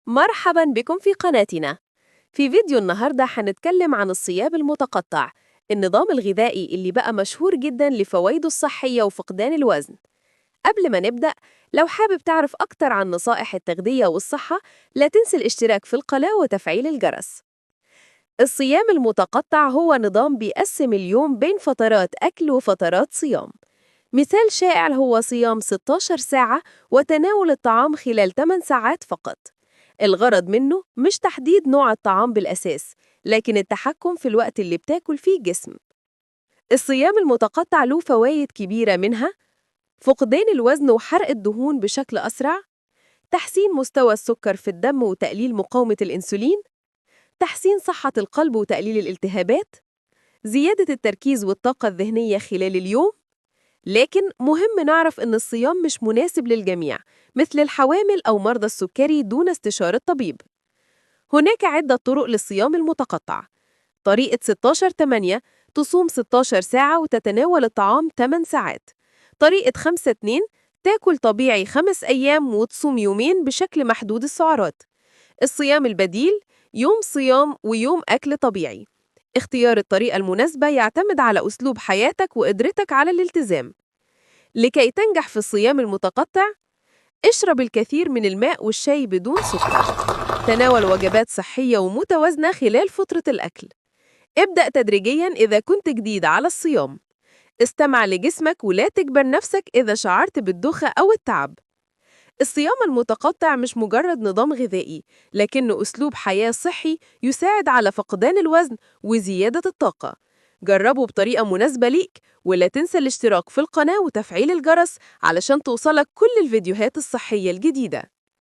مرحبا بكم في قناتنا. في فيديو النهاردة هنتكلم عن الصيام المتقطع، النظام الغذائي اللي بقى مشهور جدا لفوائده الصحية وفقدان الوزن. قبل ما نبدأ، لو حابب تعرف أكتر عن نصائح التغذية والصحة، لا تنسى الاشتراك في القناة وتفعيل الجرس. الصيام المتقطع هو نظام بيقسم اليوم بين فترات أكل وفترات صيام. مثال شائع هو صيام 16 ساعة وتناول الطعام خلال 8 ساعات فقط. الغرض منه مش تحديد نوع الطعام بالأساس، لكن التحكم في الوقت اللي بتاكل فيه الجسم. الصيام المتقطع له فوائد كبيرة، منها فقدان الوزن وحرق الدهون بشكل أسرع، تحسين مستوى السكر في الدم وتقليل مقاومة الأنسولين، تحسين صحة القلب وتقليل الالتهابات، زيادة التركيز والطاقة الذهنية خلال اليوم. لكن مهم نعرف إن الصيام مش مناسب للجميع، مثل الحوامل أو مرضى السكري دون استشارة طبيب. هناك عدة طرق للصيام المتقطع. طريقة 16-8، تصوم 16 ساعة وتتناول الطعام 8 ساعات. طريقة 5-2، تاكل طبيعي 5 أيام وتصوم يومين بشكل محدود السعرات. الصيام البديل، يوم صيام ويوم أكل طبيعي. اختيار الطريقة المناسبة يعتمد على أسلوب حياتك وقدرتك على الالتزام. لكي تنجح في الصيام المتقطع، اشرب الكثير من الماء والشاي بدون سكر. تناول وجبات صحية ومتوازنة خلال فترة الأكل. ابدأ تدريجياً إذا كنت جديد على الصيام. استمع لجسمك ولا تجبر نفسك إذا شعرت بالدوخة أو التعب. الصيام المتقطع مش مجرد نظام غذائي، لكنه أسلوب حياة صحي يساعد على فقدان الوزن وزيادة الطاقة. جربه بطريقة مناسبة ليك، ولا تنسى الاشتراك في القناة وتفعيل الجرس علشان توصلك كل الفيديوهات الصحية الجديدة.